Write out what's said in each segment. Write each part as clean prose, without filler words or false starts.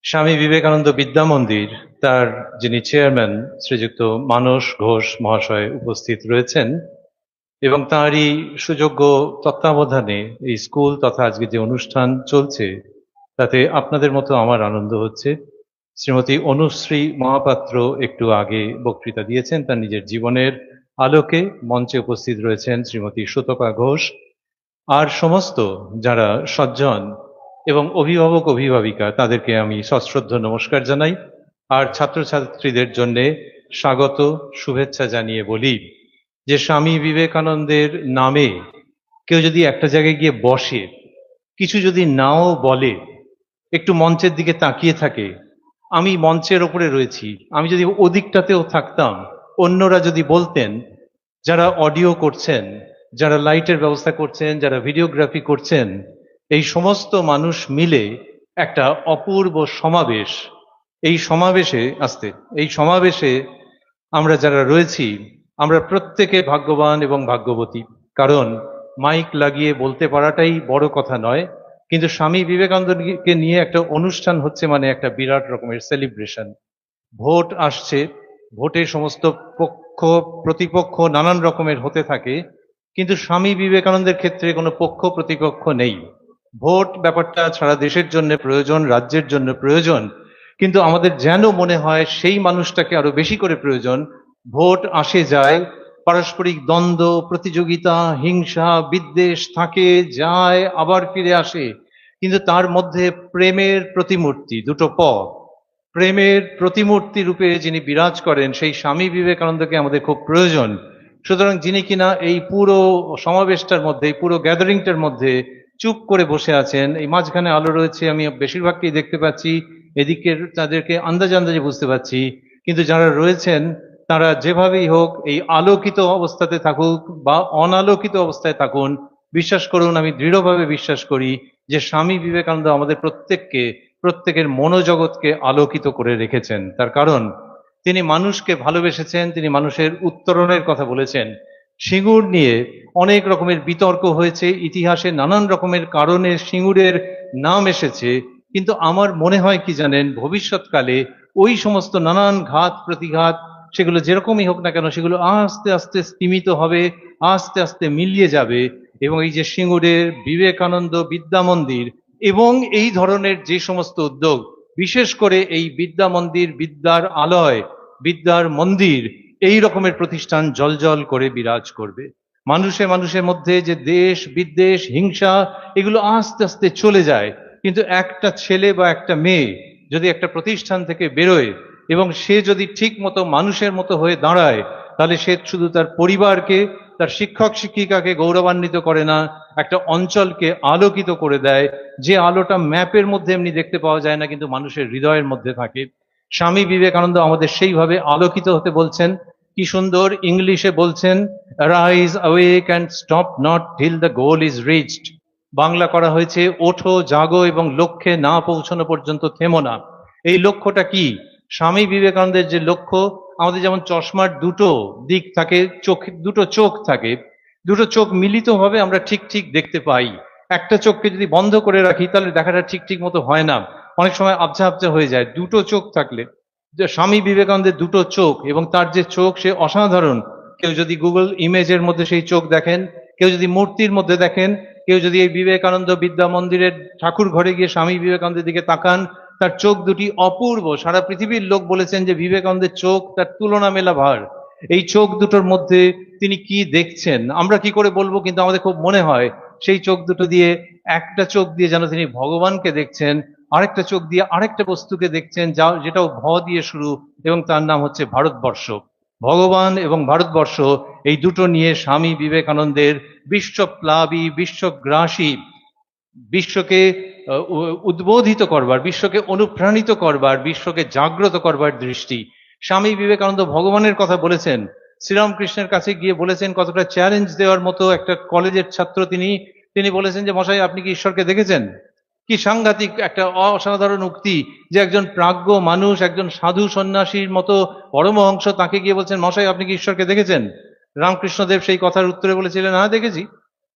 স্বামী বিবেকানন্দ বিদ্যা মন্দির তার যিনি চেয়ারম্যান শ্রীযুক্ত মানস ঘোষ মহাশয় উপস্থিত রয়েছেন এবং তাঁরই সুযোগ্য তত্ত্বাবধানে এই স্কুল তথা আজকে যে অনুষ্ঠান চলছে তাতে আপনাদের মতো আমার আনন্দ হচ্ছে। শ্রীমতী অনুশ্রী মহাপাত্র একটু আগে বক্তৃতা দিয়েছেন তার নিজের জীবনের আলোকে। মঞ্চে উপস্থিত রয়েছেন শ্রীমতী সুতপা ঘোষ আর সমস্ত যারা সজ্জন এবং অভিভাবক অভিভাবিকা তাদেরকে আমি সশ্রদ্ধ নমস্কার জানাই। আর ছাত্রছাত্রীদের জন্য স্বাগত শুভেচ্ছা জানিয়ে বলি যে স্বামী বিবেকানন্দের নামে কেউ যদি একটা জায়গায় গিয়ে বসে, কিছু যদি নাও বলে, একটু মঞ্চের দিকে তাকিয়ে থাকে, আমি মঞ্চের ওপরে রয়েছি, আমি যদি ওদিকটাতেও থাকতাম, অন্যরা যদি বলতেন, যারা অডিও করছেন, যারা লাইটের ব্যবস্থা করছেন, যারা ভিডিওগ্রাফি করছেন, এই সমস্ত মানুষ মিলে একটা অপূর্ব সমাবেশ, এই সমাবেশে আমরা যারা রয়েছি আমরা প্রত্যেকে ভাগ্যবান এবং ভাগ্যবতী। কারণ মাইক লাগিয়ে বলতে পারাটাই বড় কথা নয়, কিন্তু স্বামী বিবেকানন্দকে নিয়ে একটা অনুষ্ঠান হচ্ছে মানে একটা বিরাট রকমের সেলিব্রেশন। ভোট আসছে, ভোটে সমস্ত পক্ষ প্রতিপক্ষ নানান রকমের হতে থাকে, কিন্তু স্বামী বিবেকানন্দের ক্ষেত্রে কোনো পক্ষ প্রতিপক্ষ নেই। ভোট ব্যাপারটা সারা দেশের জন্য প্রয়োজন, রাজ্যের জন্য প্রয়োজন, কিন্তু আমাদের যেন মনে হয় সেই মানুষটাকে আরো বেশি করে প্রয়োজন। ভোট আসে যায়, পারস্পরিক দ্বন্দ্ব, প্রতিযোগিতা, হিংসা, বিদ্বেষ থাকে, যায়, আবার ফিরে আসে, কিন্তু তার মধ্যে প্রেমের প্রতিমূর্তি, দুটো পথ, প্রেমের প্রতিমূর্তি রূপে যিনি বিরাজ করেন সেই স্বামী বিবেকানন্দকে আমাদের খুব প্রয়োজন। সুতরাং যিনি কিনা এই পুরো সমাবেশটার মধ্যে, এই পুরো গ্যাদারিংটার মধ্যে চুপ করে বসে আছেন, এই মাঝখানে আলো রয়েছে, আমি বেশিরভাগকেই দেখতে পাচ্ছি, এদিকের তাদেরকে আন্দাজে আন্দাজে বুঝতে পারছি, কিন্তু যারা রয়েছেন তারা যেভাবেই হোক এই আলোকিত অবস্থাতে থাকুক বা অনালোকিত অবস্থায় থাকুন, বিশ্বাস করুন, আমি দৃঢ়ভাবে বিশ্বাস করি যে স্বামী বিবেকানন্দ আমাদের প্রত্যেকের মনোজগৎকে আলোকিত করে রেখেছেন। তার কারণ তিনি মানুষকে ভালোবেসেছেন, তিনি মানুষের উত্তরণের কথা বলেছেন। সিঙ্গুর নিয়ে অনেক রকমের বিতর্ক হয়েছে, ইতিহাসে নানান রকমের কারণে সিঙ্গুরের নাম এসেছে, কিন্তু আমার মনে হয় কি জানেন, ভবিষ্যৎকালে ওই সমস্ত নানান ঘাত প্রতিঘাত, সেগুলো যেরকমই হোক না কেন, সেগুলো আস্তে আস্তে স্তিমিত হবে, আস্তে আস্তে মিলিয়ে যাবে, এবং এই যে সিঙ্গুরের বিবেকানন্দ বিদ্যা মন্দির এবং এই ধরনের যে সমস্ত উদ্যোগ, বিশেষ করে এই বিদ্যা মন্দির, বিদ্যার আলয়, বিদ্যার মন্দির, এই রকমের প্রতিষ্ঠান জলজল করে বিরাজ করবে। মানুষের মধ্যে যে দেশ বিদ্বেষ হিংসা, এগুলো আস্তে আস্তে চলে যায়, কিন্তু একটা ছেলে বা একটা মেয়ে যদি একটা প্রতিষ্ঠান থেকে বেরোয় এবং সে যদি ঠিক মতো মানুষের মতো হয়ে দাঁড়ায়, তাহলে সে শুধু তার পরিবারকে, তার শিক্ষক শিক্ষিকাকে গৌরবান্বিত করে না, একটা অঞ্চলকে আলোকিত করে দেয়, যে আলোটা ম্যাপের মধ্যে এমনি দেখতে পাওয়া যায় না, কিন্তু মানুষের হৃদয়ের মধ্যে থাকে। স্বামী বিবেকানন্দ আমাদের সেইভাবে আলোকিত হতে বলছেন। কি সুন্দর ইংলিশে বলছেন, rise awake and stop not till the goal is reached. Bangla করা হয়েছে, ওঠো জাগো এবং লক্ষ্যে না পৌঁছানো পর্যন্ত থেমো না। এই লক্ষ্যটা কি? স্বামী বিবেকানন্দের যে লক্ষ্য, আমাদের যেমন চশমার দুটো দিক থাকে, দুটো চোখ থাকে, দুটো চোখ মিলিত ভাবে আমরা ঠিক ঠিক দেখতে পাই। একটা চোখকে যদি বন্ধ করে রাখি তাহলে দেখাটা ঠিক ঠিক মতো হয় না, অনেক সময় আবঝা আবঝা হয়ে যায়। দুটো চোখ থাকলে, যে স্বামী বিবেকানন্দের দুটো চোখ, এবং তার যে চোখ সে অসাধারণ। কেউ যদি গুগল ইমেজের মধ্যে সেই চোখ দেখেন, কেউ যদি মূর্তির মধ্যে দেখেন, কেউ যদি এই বিবেকানন্দ বিদ্যা মন্দিরের ঠাকুর ঘরে গিয়ে স্বামী বিবেকানন্দের দিকে তাকান, তার চোখ দুটি অপূর্ব। সারা পৃথিবীর লোক বলেছেন যে বিবেকানন্দের চোখ তার তুলনা মেলা ভার। এই চোখ দুটোর মধ্যে তিনি কি দেখছেন আমরা কি করে বলবো, কিন্তু আমাদের খুব মনে হয় সেই চোখ দুটো দিয়ে, একটা চোখ দিয়ে যেন তিনি ভগবানকে দেখছেন, আরেকটা চোখ দিয়ে আরেকটা বস্তুকে দেখছেন, যেটাও ভ দিয়ে শুরু, এবং তার নাম হচ্ছে ভারতবর্ষ। ভগবান এবং ভারতবর্ষ, এই দুটো নিয়ে স্বামী বিবেকানন্দের বিশ্বপ্লাবী, বিশ্বগ্রাসী, বিশ্বকে উদ্বোধিত করবার, বিশ্বকে অনুপ্রাণিত করবার, বিশ্বকে জাগ্রত করবার দৃষ্টি। স্বামী বিবেকানন্দ ভগবানের কথা বলেছেন, শ্রীরামকৃষ্ণের কাছে গিয়ে বলেছেন, কতটা চ্যালেঞ্জ দেওয়ার মতো একটা কলেজের ছাত্র তিনি, তিনি বলেছেন যে মশাই আপনি কি ঈশ্বরকে দেখেছেন? কি সাংঘাতিক একটা অসাধারণ উক্তি, যে একজন প্রাজ্ঞ মানুষ, একজন সাধু সন্ন্যাসীর মতো পরমহংস, তাকে গিয়ে বলছেন মশাই আপনি কি ঈশ্বরকে দেখেছেন? রামকৃষ্ণদেব সেই কথার উত্তরে বলেছিলেন, হ্যাঁ দেখেছি,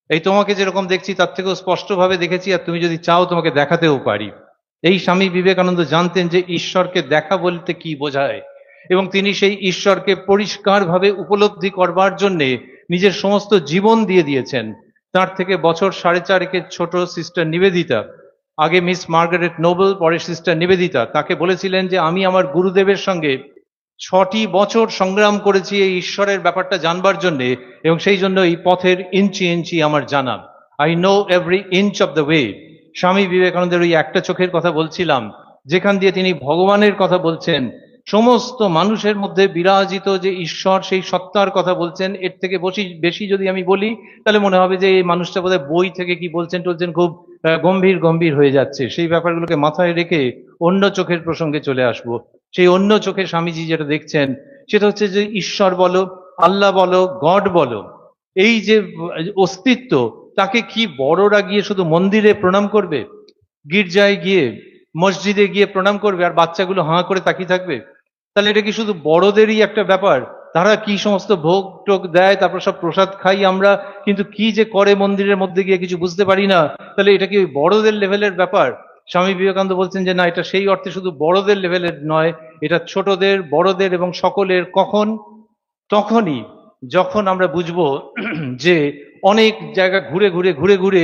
এই তোমাকে যেরকম দেখছি তার থেকেও স্পষ্টভাবে দেখেছি, আর তুমি যদি চাও তোমাকে দেখাতেও পারি। এই স্বামী বিবেকানন্দ জানতেন যে ঈশ্বরকে দেখা বলতে কি বোঝায়, এবং তিনি সেই ঈশ্বরকে পরিষ্কারভাবে উপলব্ধি করবার জন্যে নিজের সমস্ত জীবন দিয়ে দিয়েছেন। তার থেকে বছর 4.5 ছোট সিস্টার নিবেদিতা, আগে মিস মার্গারেট নোবেল, পরে সিস্টার নিবেদিতা, তাকে বলেছিলেন যে আমি আমার গুরুদেবের সঙ্গে 6টি বছর সংগ্রাম করেছি এই ঈশ্বরের ব্যাপারটা জানবার জন্যে, এবং সেই জন্য এই পথের ইঞ্চি ইঞ্চি আমার জানা। I know every inch of the way. স্বামী বিবেকানন্দের ওই একটা চোখের কথা বলছিলাম, যেখান দিয়ে তিনি ভগবানের কথা বলছেন, সমস্ত মানুষের মধ্যে বিরাজিত যে ঈশ্বর, সেই সত্তার কথা বলছেন। এর থেকে বেশি যদি আমি বলি তাহলে মনে হবে যে এই মানুষটা বোধহয় বই থেকে কি বলছেন টলছেন, খুব গম্ভীর গম্ভীর হয়ে যাচ্ছে। সেই ব্যাপারগুলোকে মাথায় রেখে অন্য চোখের প্রসঙ্গে চলে আসবো। সেই অন্য চোখে স্বামীজি যেটা দেখছেন সেটা হচ্ছে যে ঈশ্বর বলো, আল্লাহ বলো, গড বলো, এই যে অস্তিত্ব, তাকে কি বড়রা গিয়ে শুধু মন্দিরে প্রণাম করবে, গির্জায় গিয়ে, মসজিদে গিয়ে প্রণাম করবে, আর বাচ্চাগুলো হাঁ করে তাকিয়ে থাকবে? তাহলে এটা কি শুধু বড়দেরই একটা ব্যাপার? তারা কি সমস্ত ভোগ টোগ দেয়, তারপর সব প্রসাদ খাই আমরা, কিন্তু কি যে করে মন্দিরের মধ্যে গিয়ে কিছু বুঝতে পারি না। তাহলে এটা কি ওই বড়দের লেভেলের ব্যাপার? স্বামী বিবেকানন্দ বলছেন যে না, এটা সেই অর্থে শুধু বড়দের লেভেলের নয়, এটা ছোটদের, বড়দের এবং সকলের। কখন? তখনই যখন আমরা বুঝবো যে অনেক জায়গা ঘুরে ঘুরে ঘুরে ঘুরে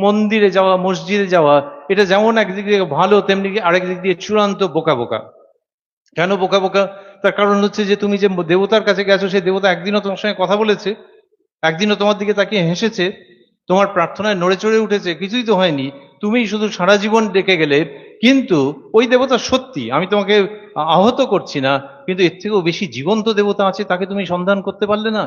মন্দিরে যাওয়া, মসজিদে যাওয়া, এটা যেমন একদিক দিয়ে ভালো, তেমনি আরেক দিক দিয়ে চূড়ান্ত বোকা বোকা। কেন বোকা বোকা? তার কারণ হচ্ছে যে তুমি যে দেবতার কাছে গেছো, সেই দেবতা একদিনও তোমার সঙ্গে কথা বলেছে? একদিনও তোমার দিকে তাকিয়ে হেসেছে? তোমার প্রার্থনায় নড়ে চড়ে উঠেছে? কিছুই তো হয়নি। তুমি শুধু সারা জীবন ডেকে গেলে। কিন্তু ওই দেবতা সত্যি, আমি তোমাকে আহত করছি না, কিন্তু এর থেকেও বেশি জীবন্ত দেবতা আছে, তাকে তুমি সন্ধান করতে পারলে না।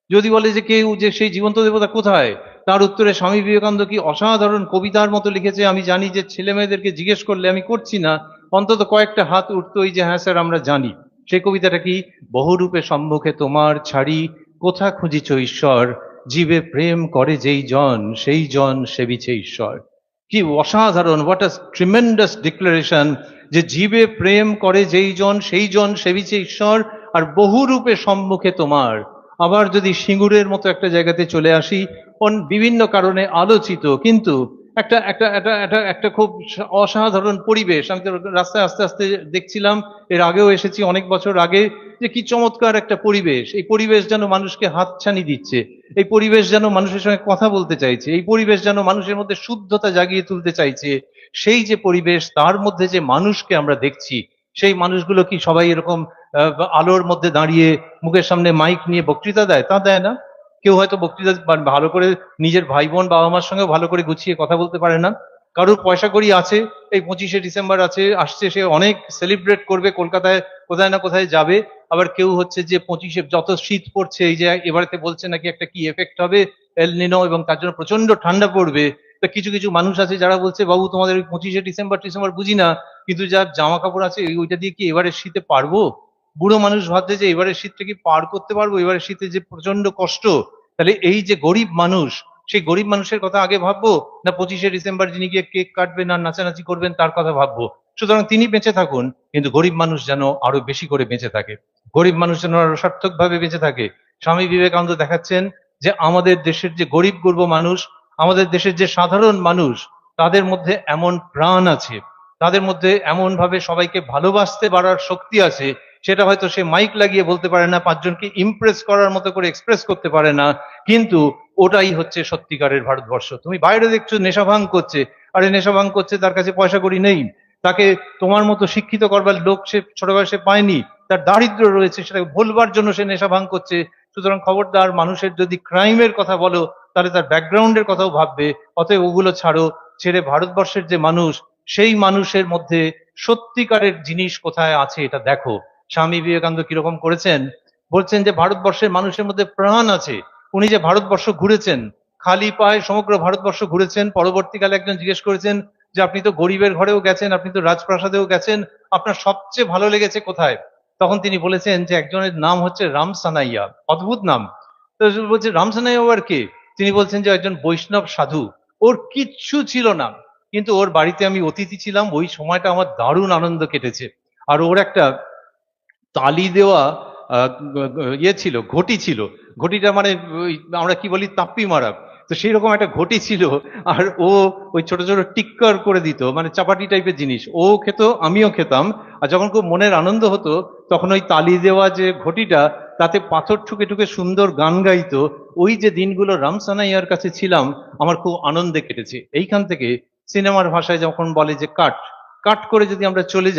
যদি বলে যে কেউ যে সেই জীবন্ত দেবতা কোথায়, তার উত্তরে স্বামী বিবেকানন্দ কি অসাধারণ কবিতার মতো লিখেছে। আমি জানি যে ছেলে মেয়েদেরকে জিজ্ঞেস করলে, আমি করছি না, অন্তত কয়েকটা হাত উঠতোই যে হ্যাঁ স্যার আমরা জানি। সেই কবিতাটা কি? বহুরূপে সম্মুখে তোমার ছাড়ি, কোথা খুঁজিছ ঈশ্বর, জীবে প্রেম করে যেই জন, সেই জন সেবিছে ঈশ্বর। কি অসাধারণ, হোয়াট আ ট্রিমেন্ডাস ডিক্লারেশন, যে জীবে প্রেম করে যেই জন, সেই জন সেবিছে ঈশ্বর, আর বহুরূপে সম্মুখে তোমার। আবার যদি সিঙ্গুরের মতো একটা জায়গাতে চলে আসি, বিভিন্ন কারণে আলোচিত, কিন্তু একটা একটা একটা একটা একটা খুব অসাধারণ পরিবেশ। আমি তো রাস্তায় আস্তে আস্তে দেখছিলাম, এর আগেও এসেছি অনেক বছর আগে, যে কি চমৎকার একটা পরিবেশ। এই পরিবেশ যেন মানুষকে হাতছানি দিচ্ছে, এই পরিবেশ যেন মানুষের সঙ্গে কথা বলতে চাইছে, এই পরিবেশ যেন মানুষের মধ্যে শুদ্ধতা জাগিয়ে তুলতে চাইছে। সেই যে পরিবেশ, তার মধ্যে যে মানুষকে আমরা দেখছি, সেই মানুষগুলো কি সবাই এরকম আলোর মধ্যে দাঁড়িয়ে মুখের সামনে মাইক নিয়ে বক্তৃতা দেয়? তা দেয় না। কেউ হয়তো বক্তৃতা ভালো করে নিজের ভাই বোন বাবা মার সঙ্গে ভালো করে গুছিয়ে কথা বলতে পারে না। কারোর পয়সা কড়ি আছে, এই 25শে ডিসেম্বর আসছে, সে অনেক সেলিব্রেট করবে, কলকাতায় কোথায় না কোথায় যাবে। আবার কেউ হচ্ছে যে 25শে, যত শীত পড়ছে, এই যে এবারেতে বলছে নাকি একটা কি এফেক্ট হবে এল নিনো, এবং তার জন্য প্রচন্ড ঠান্ডা পড়বে। তো কিছু কিছু মানুষ আছে যারা বলছে বাবু তোমাদের ওই 25শে ডিসেম্বর বুঝি না, কিন্তু যার জামা কাপড় আছে ওইটা দিয়ে কি এবারের শীতে পারবো? বুড়ো মানুষ ভাবছে যে এবারের শীতটা কি পার করতে পারবো, এবারের শীতে যে প্রচন্ড কষ্ট। তাহলে এই যে গরিব মানুষ, সেই গরিব মানুষের কথা আগে ভাববো, না 25শে ডিসেম্বর যিনি গিয়ে কেক কাটবেন আর নাচানাচি করবেন তার কথা ভাববো? সুতরাং তিনি বেঁচে থাকুন, কিন্তু গরিব মানুষ যেন আরো বেশি করে বেঁচে থাকে, গরিব মানুষ যেন আরো সার্থক ভাবে বেঁচে থাকে। স্বামী বিবেকানন্দ দেখাচ্ছেন যে আমাদের দেশের যে গরিব গুরব মানুষ, আমাদের দেশের যে সাধারণ মানুষ, তাদের মধ্যে এমন প্রাণ আছে, তাদের মধ্যে এমন ভাবে সবাইকে ভালোবাসতে পারার শক্তি আছে, সেটা হয়তো সে মাইক লাগিয়ে বলতে পারে না, পাঁচজনকে ইমপ্রেস করার মতো করে এক্সপ্রেস করতে পারে না, কিন্তু ওটাই হচ্ছে সত্যিকারের ভারতবর্ষ। তুমি বাইরে দেখছো নেশা ভাঙ করছে, আরে নেশা ভাঙ করছে, তার কাছে পয়সা কড়ি নেই, তাকে তোমার মতো শিক্ষিত করবার লোক সে ছোট বয়সে পায়নি, তার দারিদ্র্য রয়েছে, সেটাকে ভুলবার জন্য সে নেশা ভাঙ করছে। সুতরাং খবরদার, মানুষের যদি ক্রাইমের কথা বলো তাহলে তার ব্যাকগ্রাউন্ডের কথাও ভাববে। অতএব ওগুলো ছাড়ো, ছেড়ে ভারতবর্ষের যে মানুষ, সেই মানুষের মধ্যে সত্যিকারের জিনিস কোথায় আছে এটা দেখো। স্বামী বিবেকানন্দ কিরকম করেছেন, বলছেন যে ভারতবর্ষের মানুষের মধ্যে প্রাণ আছে। উনি যে ভারতবর্ষ ঘুরেছেন, খালি পায়ে সমগ্র ভারতবর্ষ ঘুরেছেন, পরবর্তীকালে একজন জিজ্ঞেস করেছেন যে আপনি তো গরিবের ঘরেও গেছেন, আপনি তো রাজপ্রাসাদেও গেছেন, আপনার সবচেয়ে ভালো লেগেছে কোথায়? তখন তিনি বলেছেন যে একজনের নাম হচ্ছে রামসানাইয়া, অদ্ভুত নাম। তো বলছে রামসানাইয়া আবার কে? তিনি বলছেন যে একজন বৈষ্ণব সাধু, ওর কিচ্ছু ছিল না, কিন্তু ওর বাড়িতে আমি অতিথি ছিলাম, ওই সময়টা আমার দারুণ আনন্দ কেটেছে। আর ওর একটা তালি দেওয়া ইয়ে ছিল, ঘটি ছিল। ঘটিটা মানে আমরা কি বলি, তাপ্পি মারা। তো তো সেই রকম একটা ঘটি ছিল, আর ও ওই ছোট ছোট টিক্কর করে দিত, মানে চাপাটি টাইপের জিনিস ও খেত, আমিও খেতাম। আর যখন খুব মনের আনন্দ হতো তখন ওই তালি দেওয়া যে ঘটিটা, তাতে পাথর ঠুকে ঠুকে সুন্দর গান গাইতো। ওই যে দিনগুলো রামসানাইয়ার কাছে ছিলাম, আমার খুব আনন্দে কেটেছে। এইখান থেকে সিনেমার ভাষায় যখন বলে যে কাট, কাট করে যদি আমরা চলে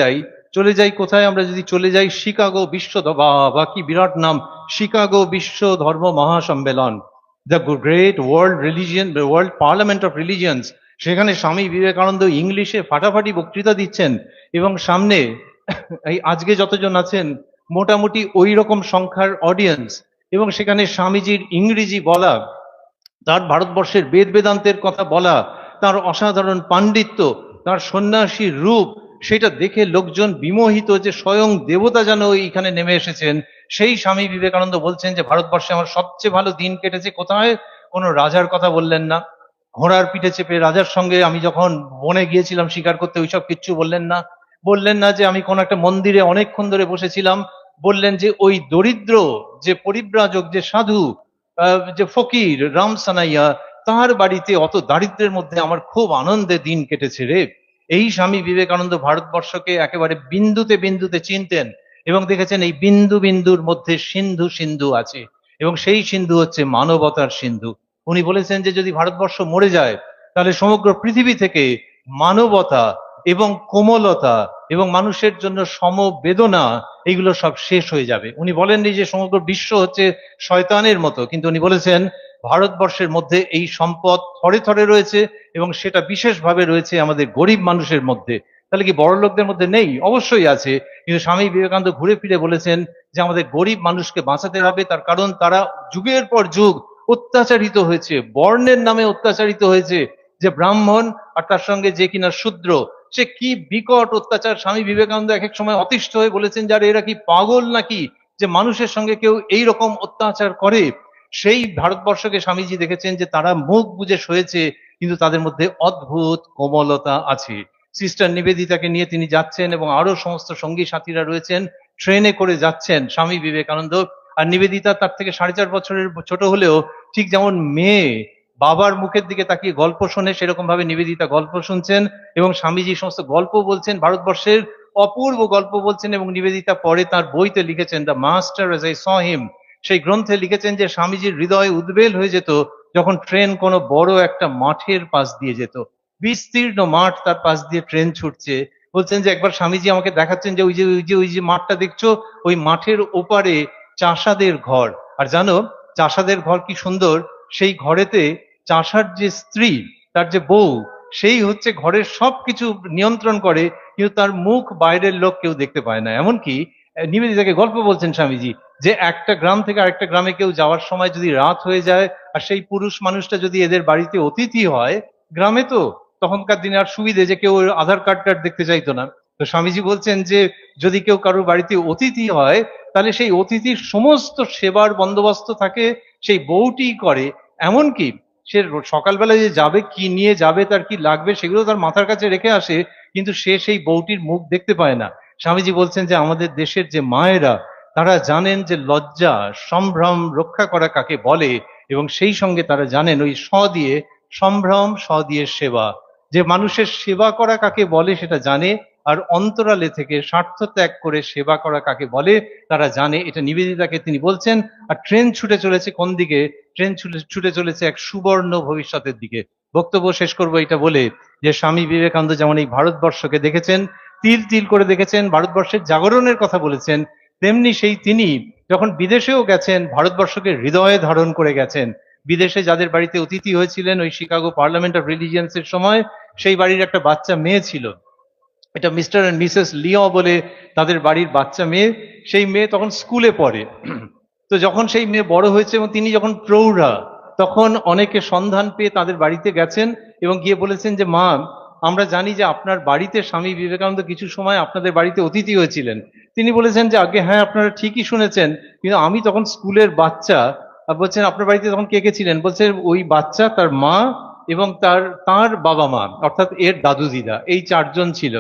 যাই কোথায়, আমরা যদি চলে যাই শিকাগো বিশ্ব বা কি বিরাট নাম, শিকাগো বিশ্ব ধর্ম মহাসম্মেলন, the great world parliament of religions. সেখানে স্বামী বিবেকানন্দ ইংলিশে ফাটাফাটি বক্তৃতা দিচ্ছেন, এবং সামনে এই আজকে যতজন আছেন মোটামুটি ওই রকম সংখ্যার অডিয়েন্স, এবং সেখানে স্বামীজির ইংরেজি বলা, তার ভারতবর্ষের বেদ বেদান্তের কথা বলা, তার অসাধারণ পাণ্ডিত্য, তার সন্ন্যাসী রূপ, সেটা দেখে লোকজন বিমোহিত যে স্বয়ং দেবতা যেন এইখানে নেমে এসেছেন। সেই স্বামী বিবেকানন্দ বলছেন যে ভারতবর্ষে আমার সবচেয়ে ভালো দিন কেটেছে কোথায়? কোনো রাজার কথা বললেন না, ঘোড়ার পিঠে চেপে রাজার সঙ্গে আমি যখন বনে গিয়েছিলাম শিকার করতে, ওইসব কিচ্ছু বললেন না। বললেন না যে আমি কোন একটা মন্দিরে অনেকক্ষণ ধরে বসেছিলাম। বললেন যে ওই দরিদ্র যে পরিব্রাজক, যে সাধু, যে ফকির রামসানাইয়া, তার বাড়িতে অত দারিদ্র্যের মধ্যে আমার খুব আনন্দে দিন কেটেছে রে। এই স্বামী বিবেকানন্দ ভারতবর্ষকে একেবারে বিন্দুতে বিন্দুতে চিনতেন, এবং দেখেছেন এই বিন্দু বিন্দুর মধ্যে সিন্ধু সিন্ধু আছে, এবং সেই সিন্ধু হচ্ছে মানবতার সিন্ধু। উনি বলেছেন যে যদি ভারতবর্ষ মরে যায় তাহলে সমগ্র পৃথিবী থেকে মানবতা এবং কোমলতা এবং মানুষের জন্য সমবেদনা, এগুলো সব শেষ হয়ে যাবে। উনি বলেননি যে সমগ্র বিশ্ব হচ্ছে শয়তানের মতো, কিন্তু উনি বলেছেন ভারতবর্ষের মধ্যে এই সম্পদ থরে থরে রয়েছে, এবং সেটা বিশেষভাবে রয়েছে আমাদের গরিব মানুষের মধ্যে। তাহলে কি বড় লোকদের মধ্যে নেই? অবশ্যই আছে। কিন্তু স্বামী বিবেকানন্দ ঘুরে ফিরে বলেছেন যে আমাদের গরিব মানুষকে বাঁচাতে হবে, তার কারণ তারা যুগের পর যুগ অত্যাচারিত হয়েছে, বর্ণের নামে অত্যাচারিত হয়েছে। যে ব্রাহ্মণ আর তার সঙ্গে যে কিনা শূদ্র, সে কি বিকট অত্যাচার। স্বামী বিবেকানন্দ এক এক সময় অতিষ্ঠ হয়ে বলেছেন যারা এরা কি পাগল নাকি, যে মানুষের সঙ্গে কেউ এই রকম অত্যাচার করে। সেই ভারতবর্ষকে স্বামীজি দেখেছেন যে তারা মুখ বুজে সয়েছে, কিন্তু তাদের মধ্যে অদ্ভুত কোমলতা আছে। সিস্টার নিবেদিতাকে নিয়ে তিনি যাচ্ছেন, এবং আরো সমস্ত সঙ্গী সাথীরা রয়েছেন, ট্রেনে করে যাচ্ছেন স্বামী বিবেকানন্দ। আর নিবেদিতা তার থেকে 4.5 বছরের ছোট হলেও ঠিক যেমন মেয়ে বাবার মুখের দিকে তাকিয়ে গল্প শোনে, সেরকম ভাবে নিবেদিতা গল্প শুনছেন, এবং স্বামীজি সমস্ত গল্প বলছেন, ভারতবর্ষের অপূর্ব গল্প বলছেন। এবং নিবেদিতা পরে তার বইতে লিখেছেন, the master as I saw him, সেই গ্রন্থে লিখেছেন যে স্বামীজির হৃদয় উদ্বেল হয়ে যেত যখন ট্রেন কোনো বড় একটা মাঠের পাশ দিয়ে যেত, বিস্তীর্ণ মাঠ, তার পাশ দিয়ে ট্রেন ছুটছে। বলছেন যে একবার স্বামীজি আমাকে দেখাচ্ছেন যে ওই যে মাঠটা দেখছো, ওই মাঠের ওপারে চাষাদের ঘর। আর জানো চাষাদের ঘর কি সুন্দর, সেই ঘরেতে চাষার যে স্ত্রী, তার যে বউ, সেই হচ্ছে ঘরের সবকিছু নিয়ন্ত্রণ করে, কিন্তু তার মুখ বাইরের লোক কেউ দেখতে পায় না। এমনকি নিবেদিতাকে গল্প বলছেন স্বামীজি যে একটা গ্রাম থেকে আরেকটা গ্রামে কেউ যাওয়ার সময় যদি রাত হয়ে যায়, আর সেই পুরুষ মানুষটা যদি এদের বাড়িতে অতিথি হয়, গ্রামে তো তখনকার দিনে আর সুবিধে যে কেউ ওর আধার কার্ড টার্ড দেখতে চাইতো না। তো স্বামীজি বলছেন যে যদি কেউ কারোর বাড়িতে অতিথি হয়, তাহলে সেই অতিথির সমস্ত সেবার বন্দোবস্ত থাকে সেই বউটি করে। এমনকি সে সকালবেলা যে যাবে, কি নিয়ে যাবে, তার কি লাগবে, সেগুলো তার মাথার কাছে রেখে আসে, কিন্তু সে সেই বউটির মুখ দেখতে পায় না। স্বামীজি বলছেন যে আমাদের দেশের যে মায়েরা, তারা জানেন যে লজ্জা সম্ভ্রম রক্ষা করা কাকে বলে, এবং সেই সঙ্গে তারা জানেন ওই স দিয়ে সম্ভ্রম, স দিয়ে সেবা, যে মানুষের সেবা করা কাকে বলে সেটা জানে, আর অন্তরালে থেকে স্বার্থ ত্যাগ করে সেবা করা কাকে বলে তারা জানে। এটা নিবেদিতাকে তিনি বলছেন। আর ট্রেন ছুটে চলেছে কোন দিকে? ট্রেন ছুটে চলেছে এক সুবর্ণ ভবিষ্যতের দিকে। বক্তব্য শেষ করবো এটা বলে যে স্বামী বিবেকানন্দ যেমন এই ভারতবর্ষকে দেখেছেন, তিল তিল করে দেখেছেন, ভারতবর্ষের জাগরণের কথা বলেছেন, তেমনি সেই তিনি যখন বিদেশেও গেছেন ভারতবর্ষকে হৃদয়ে ধারণ করে গেছেন। বিদেশে যাদের বাড়িতে অতিথি হয়েছিলেন ওই শিকাগো পার্লামেন্ট অফ রিলিজিয়ন্স এর সময়, সেই বাড়ির একটা বাচ্চা মেয়ে ছিল, এটা মিস্টার এন্ড মিসেস লিও বলে তাদের বাড়ির বাচ্চা মেয়ে। সেই মেয়ে তখন স্কুলে পড়ে। তো যখন সেই মেয়ে বড় হয়েছে এবং তিনি যখন প্রৌঢ়া, তখন অনেকে সন্ধান পেয়ে তাদের বাড়িতে গেছেন এবং গিয়ে বলেছেন যে মা, আমরা জানি যে আপনার বাড়িতে স্বামী বিবেকানন্দ কিছু সময় আপনাদের বাড়িতে অতিথি হয়েছিলেন। তিনি বলেছেন যে আগে হ্যাঁ, আপনারা ঠিকই শুনেছেন, কিন্তু আমি তখন স্কুলের বাচ্চা। বলছেন আপনার বাড়িতে তখন কে কে ছিলেন? বলছে ওই বাচ্চা, তার মা, এবং তার তার বাবা মা, অর্থাৎ এর দাদু দিদা, এই 4 জন ছিল।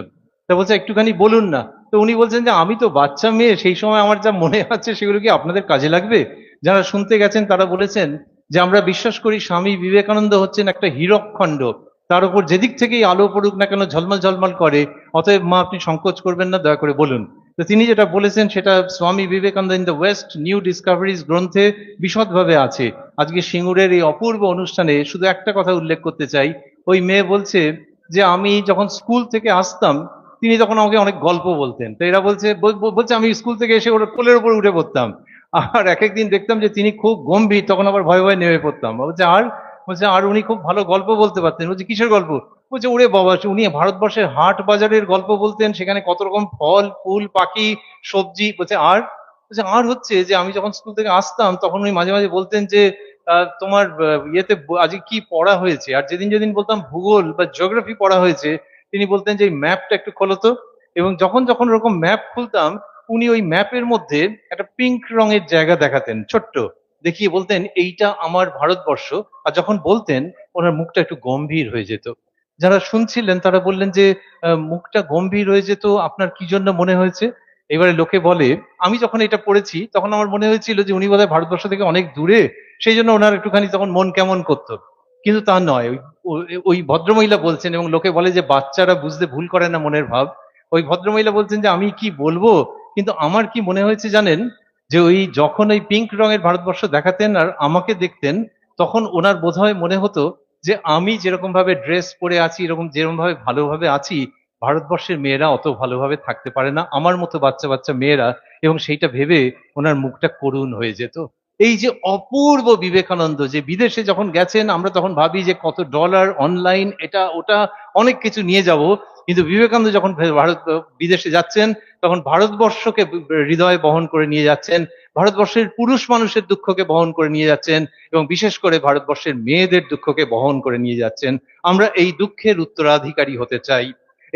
তা বলছে একটুখানি বলুন না। তো উনি বলছেন যে আমি তো বাচ্চা মেয়ে, সেই সময় আমার যা মনে আছে সেগুলো কি আপনাদের কাজে লাগবে? যারা শুনতে গেছেন তারা বলেছেন যে আমরা বিশ্বাস করি স্বামী বিবেকানন্দ হচ্ছেন একটা হীরকখণ্ড, তার উপর যেদিক থেকেই আলো পড়ুক না কেন ঝলমল ঝলমল করে। অতএব মা, আপনি সংকোচ করবেন না, দয়া করে বলুন। তো তিনি যেটা বলেছেন সেটা Swami Vivekananda in the west new discoveries গ্রন্থে বিশদভাবে আছে। আজকে সিঙ্গুরের এই অপূর্ব অনুষ্ঠানে শুধু একটা কথা উল্লেখ করতে চাই। ওই মেয়ে বলছে যে আমি যখন স্কুল থেকে আসতাম তিনি তখন আমাকে অনেক গল্প বলতেন। তো এরা বলছে আমি স্কুল থেকে এসে ওর কোলের উপর উঠে পড়তাম। আর এক একদিন দেখতাম যে তিনি খুব গম্ভীর, তখন আবার ভয়ে ভয়ে নেমে পড়তাম। বলছে আর উনি খুব ভালো গল্প বলতে পারতেন। বলছে কিসের গল্প? বলছে ওরে বাবা, উনি ভারতবর্ষের হাট বাজারের গল্প বলতেন, সেখানে কত রকম ফল ফুল পাখি সবজি। বলছে আর হচ্ছে যে আমি যখন স্কুল থেকে আসতাম তখন উনি মাঝে মাঝে বলতেন যে তোমার ইয়েতে আজকে কি পড়া হয়েছে। আর যেদিন যেদিন বলতাম ভূগোল বা জিওগ্রাফি পড়া হয়েছে, তিনি বলতেন যে এই ম্যাপটা একটু খোলো তো। এবং যখন যখন ওরকম ম্যাপ খুলতাম, উনি ওই ম্যাপের মধ্যে একটা পিঙ্ক রঙের জায়গা দেখাতেন, ছোট্ট দেখিয়ে বলতেন এইটা আমার ভারতবর্ষ। আর যখন বলতেন ওনার মুখটা একটু গম্ভীর হয়ে যেত। যারা শুনছিলেন তারা বললেন যে মুখটা গম্ভীর হয়ে যেত, আপনার কি জন্য মনে হয়েছে? এবারে লোকে বলে, আমি যখন এটা পড়েছি তখন আমার মনে হয়েছিল যে উনি বোধহয় ভারতবর্ষ থেকে অনেক দূরে, সেই জন্য ওনার একটুখানি তখন মন কেমন করতো। কিন্তু তা নয়। ওই ভদ্রমহিলা বলছেন, এবং লোকে বলে যে বাচ্চারা বুঝতে ভুল করে না মনের ভাব। ওই ভদ্রমহিলা বলছেন যে আমি কি বলবো, কিন্তু আমার কি মনে হয়েছে জানেন, যে ওই যখন ওই পিঙ্ক রঙের ভারতবর্ষ দেখাতেন আর আমাকে দেখতেন, তখন ওনার বোধহয় মনে হতো যে আমি যেরকম ভাবে ড্রেস পরে আছি, এরকম যেরকম ভাবে ভালোভাবে আছি, ভারতবর্ষের মেয়েরা অত ভালোভাবে থাকতে পারে না, আমার মতো বাচ্চা বাচ্চা মেয়েরা। এবং সেইটা ভেবে ওনার মুখটা করুণ হয়ে যেত। এই যে অপূর্ব বিবেকানন্দ, যে বিদেশে যখন গেছেন আমরা তখন ভাবি যে কত ডলার, অনলাইন, এটা ওটা অনেক কিছু নিয়ে যাব। কিন্তু বিবেকানন্দ যখন বিদেশে যাচ্ছেন তখন ভারতবর্ষকে হৃদয়ে বহন করে নিয়ে যাচ্ছেন, ভারতবর্ষের পুরুষ মানুষের দুঃখকে বহন করে নিয়ে যাচ্ছেন, এবং বিশেষ করে ভারতবর্ষের মেয়েদের দুঃখকে বহন করে নিয়ে যাচ্ছেন। আমরা এই দুঃখের উত্তরাধিকারী হতে চাই।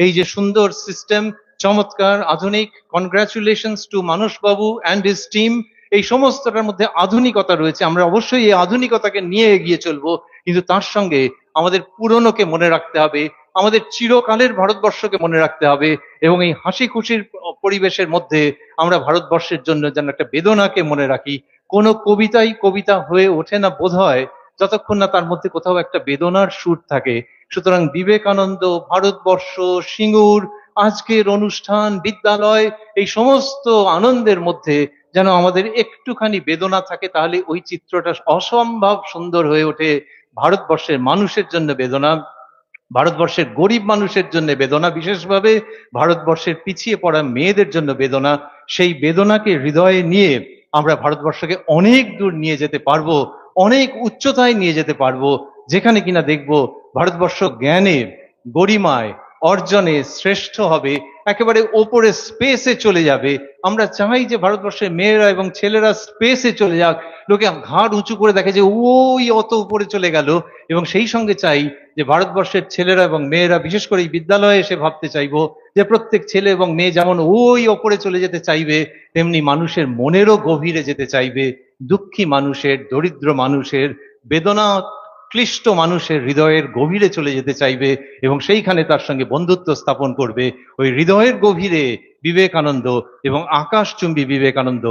এই যে সুন্দর সিস্টেম, চমৎকার আধুনিক, congratulations two Manas Babu and his team. এই সমস্তটার মধ্যে আধুনিকতা রয়েছে, আমরা অবশ্যই এই আধুনিকতাকে নিয়ে এগিয়ে চলবো। কিন্তু তার সঙ্গে আমাদের পুরনোকে মনে রাখতে হবে, আমাদের চিরকালের ভারতবর্ষকে মনে রাখতে হবে। এবং এই হাসি খুশির পরিবেশের মধ্যে আমরা ভারতবর্ষের জন্য যেন একটা বেদনাকে মনে রাখি। কোনো কবিতাই কবিতা হয়ে ওঠে না বোধহয় যতক্ষণ না তার মধ্যে কোথাও একটা বেদনার সুর থাকে। সুতরাং বিবেকানন্দ, ভারতবর্ষ, সিঙ্গুর, আজকের অনুষ্ঠান, বিদ্যালয়, এই সমস্ত আনন্দের মধ্যে যেন আমাদের একটুখানি বেদনা থাকে, তাহলে ওই চিত্রটা অসম্ভব সুন্দর হয়ে ওঠে। ভারতবর্ষের মানুষের জন্য বেদনা, ভারতবর্ষের গরিব মানুষের জন্য বেদনা, বিশেষভাবে ভারতবর্ষের পিছিয়ে পড়া মেয়েদের জন্য বেদনা। সেই বেদনাকে হৃদয়ে নিয়ে আমরা ভারতবর্ষকে অনেক দূর নিয়ে যেতে পারবো, অনেক উচ্চতায় নিয়ে যেতে পারবো, যেখানে কিনা দেখব ভারতবর্ষ জ্ঞানে, গরিমায়, অর্জনে শ্রেষ্ঠ হবে, একেবারে ওপরে স্পেসে চলে যাবে। আমরা চাই যে ভারতবর্ষের মেয়েরা এবং ছেলেরা স্পেসে চলে যাক, লোকে ঘাড় উঁচু করে দেখে যে ওই অত উপরে চলে গেল। এবং সেই সঙ্গে চাই যে ভারতবর্ষের ছেলেরা এবং মেয়েরা, বিশেষ করে এই বিদ্যালয়ে এসে ভাবতে চাইবো যে প্রত্যেক ছেলে এবং মেয়ে যেমন ওই ওপরে চলে যেতে চাইবে, তেমনি মানুষের মনেরও গভীরে যেতে চাইবে। দুঃখী মানুষের, দরিদ্র মানুষের, বেদনা ক্লিষ্ট মানুষের হৃদয়ের গভীরে চলে যেতে চাইবে, এবং সেইখানে তার সঙ্গে বন্ধুত্ব স্থাপন করবে। ওই হৃদয়ের গভীরে বিবেকানন্দ এবং আকাশচুম্বী বিবেকানন্দ,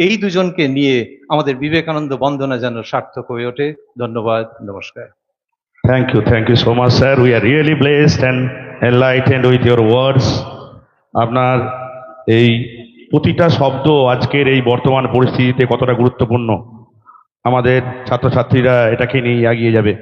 এই দুজনকে নিয়ে আমাদের বিবেকানন্দ বন্দনা যেন সার্থক হয়ে ওঠে। ধন্যবাদ, নমস্কার। Thank you so much, sir. We are really blessed and enlightened with your words. আপনার এই প্রতিটা শব্দ আজকের এই বর্তমান পরিস্থিতিতে কতটা গুরুত্বপূর্ণ, আমাদের ছাত্রছাত্রীরা এটাকে নিয়ে এগিয়ে যাবে।